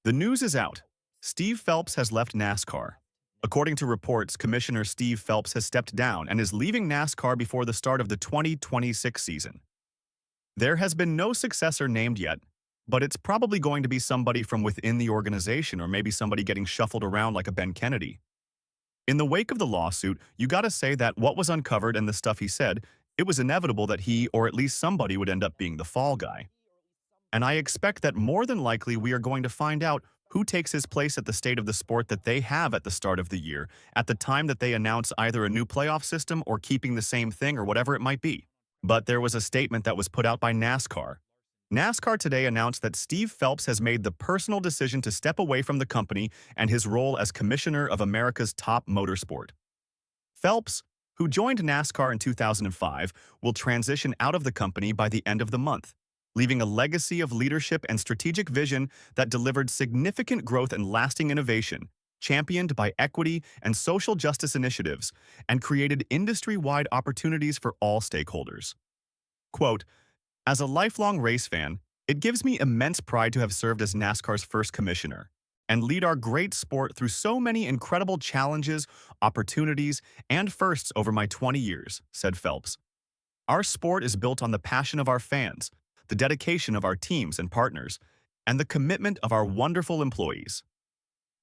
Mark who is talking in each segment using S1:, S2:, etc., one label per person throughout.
S1: The news is out. Steve Phelps has left NASCAR. According to reports, Commissioner Steve Phelps has stepped down and is leaving NASCAR before the start of the 2026 season. There has been no successor named yet, but it's probably going to be somebody from within the organization or maybe somebody getting shuffled around like a Ben Kennedy. In the wake of the lawsuit, you gotta say that what was uncovered and the stuff he said, it was inevitable that he or at least somebody would end up being the fall guy. And I expect that more than likely we are going to find out who takes his place at the state of the sport that they have at the start of the year, at the time that they announce either a new playoff system or keeping the same thing or whatever it might be. But there was a statement that was put out by NASCAR. NASCAR today announced that Steve Phelps has made the personal decision to step away from the company and his role as commissioner of America's top motorsport. Phelps, who joined NASCAR in 2005, will transition out of the company by the end of the month, leaving a legacy of leadership and strategic vision that delivered significant growth and lasting innovation, championed by equity and social justice initiatives, and created industry-wide opportunities for all stakeholders. Quote, "As a lifelong race fan, it gives me immense pride to have served as NASCAR's first commissioner and lead our great sport through so many incredible challenges, opportunities, and firsts over my 20 years," said Phelps. "Our sport is built on the passion of our fans, the dedication of our teams and partners, and the commitment of our wonderful employees.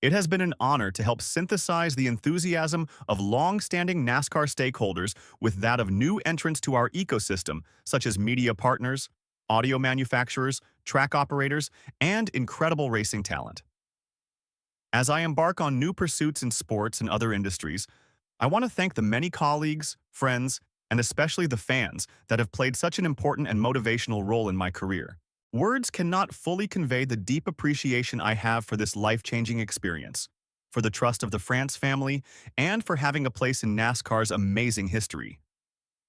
S1: It has been an honor to help synthesize the enthusiasm of long-standing NASCAR stakeholders with that of new entrants to our ecosystem, such as media partners, audio manufacturers, track operators, and incredible racing talent. As I embark on new pursuits in sports and other industries, I want to thank the many colleagues, friends, and especially the fans that have played such an important and motivational role in my career. Words cannot fully convey the deep appreciation I have for this life-changing experience, for the trust of the France family, and for having a place in NASCAR's amazing history."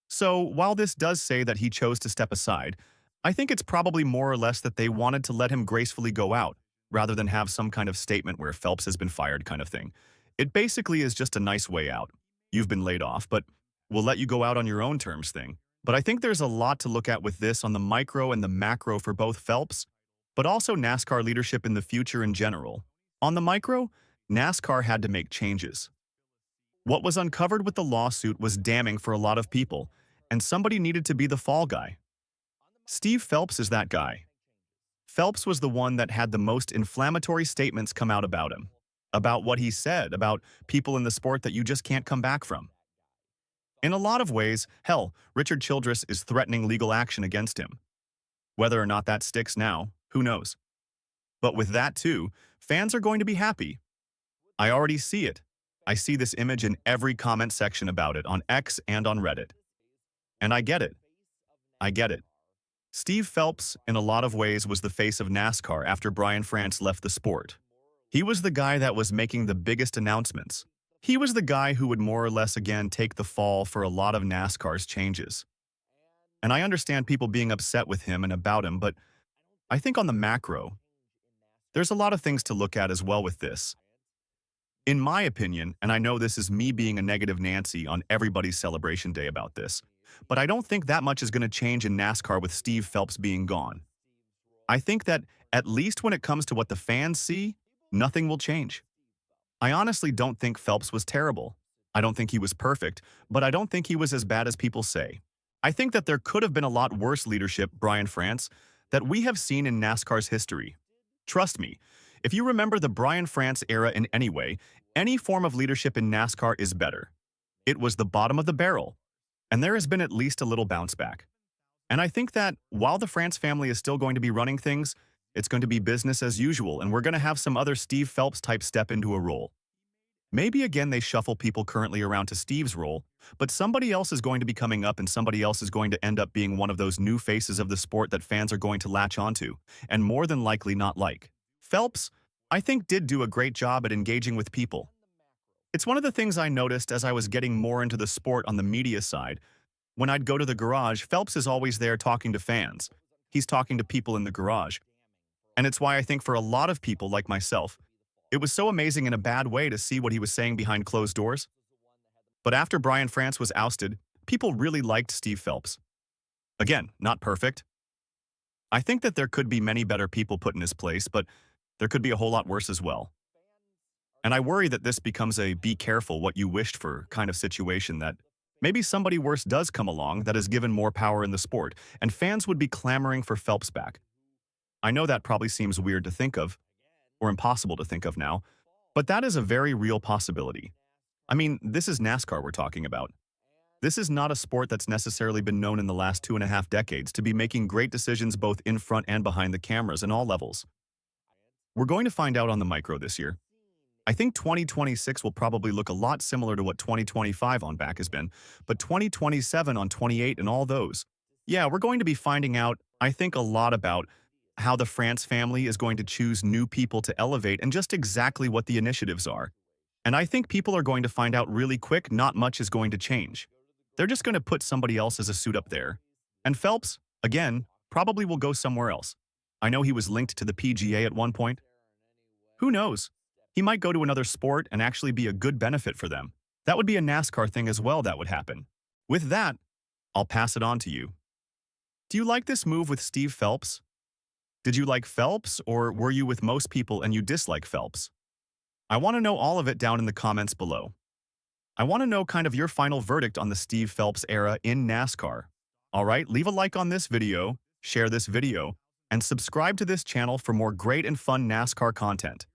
S1: So, while this does say that he chose to step aside, I think it's probably more or less that they wanted to let him gracefully go out, rather than have some kind of statement where Phelps has been fired kind of thing. It basically is just a nice way out. You've been laid off, but we'll let you go out on your own terms thing. But I think there's a lot to look at with this on the micro and the macro for both Phelps, but also NASCAR leadership in the future in general. On the micro, NASCAR had to make changes. What was uncovered with the lawsuit was damning for a lot of people, and somebody needed to be the fall guy. Steve Phelps is that guy. Phelps was the one that had the most inflammatory statements come out about him, about what he said, about people in the sport that you just can't come back from. In a lot of ways, hell, Richard Childress is threatening legal action against him. Whether or not that sticks now, who knows? But with that too, fans are going to be happy. I already see it. I see this image in every comment section about it on X and on Reddit. And I get it. I get it. Steve Phelps, in a lot of ways, was the face of NASCAR after Brian France left the sport. He was the guy that was making the biggest announcements. He was the guy who would more or less again take the fall for a lot of NASCAR's changes. And I understand people being upset with him and about him, but I think on the macro, there's a lot of things to look at as well with this. In my opinion, and I know this is me being a negative Nancy on everybody's celebration day about this, but I don't think that much is going to change in NASCAR with Steve Phelps being gone. I think that, at least when it comes to what the fans see, nothing will change. I honestly don't think Phelps was terrible. I don't think he was perfect, but I don't think he was as bad as people say. I think that there could have been a lot worse leadership, Brian France, that we have seen in NASCAR's history. Trust me, if you remember the Brian France era in any way, any form of leadership in NASCAR is better. It was the bottom of the barrel, and there has been at least a little bounce back. And I think that while the France family is still going to be running things, it's going to be business as usual, and we're going to have some other Steve Phelps type step into a role. Maybe again they shuffle people currently around to Steve's role, but somebody else is going to be coming up and somebody else is going to end up being one of those new faces of the sport that fans are going to latch onto, and more than likely not like. Phelps, I think, did do a great job at engaging with people. It's one of the things I noticed as I was getting more into the sport on the media side. When I'd go to the garage, Phelps is always there talking to fans. He's talking to people in the garage. And it's why I think for a lot of people like myself, it was so amazing in a bad way to see what he was saying behind closed doors. But after Brian France was ousted, people really liked Steve Phelps. Again, not perfect. I think that there could be many better people put in his place, but There could be a whole lot worse as well. And I worry that this becomes a be careful what you wished for kind of situation that maybe somebody worse does come along that is given more power in the sport, and fans would be clamoring for Phelps back. I know that probably seems weird to think of, or impossible to think of now, but that is a very real possibility. I mean, this is NASCAR we're talking about. This is not a sport that's necessarily been known in the last 2.5 decades to be making great decisions both in front and behind the cameras in all levels. We're going to find out on the micro this year. I think 2026 will probably look a lot similar to what 2025 on back has been, but 2027 on 28 and all those. Yeah, we're going to be finding out, I think, a lot about how the France family is going to choose new people to elevate and just exactly what the initiatives are. And I think people are going to find out really quick not much is going to change. They're just going to put somebody else as a suit up there. And Phelps, again, probably will go somewhere else. I know he was linked to the PGA at one point. Who knows? He might go to another sport and actually be a good benefit for them. That would be a NASCAR thing as well that would happen. With that, I'll pass it on to you. Do you like this move with Steve Phelps? Did you like Phelps, or were you with most people and you dislike Phelps? I want to know all of it down in the comments below. I want to know kind of your final verdict on the Steve Phelps era in NASCAR. Alright, leave a like on this video, share this video, and subscribe to this channel for more great and fun NASCAR content.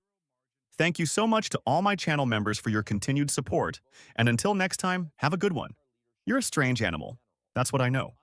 S1: Thank you so much to all my channel members for your continued support, and until next time, have a good one. You're a strange animal. That's what I know.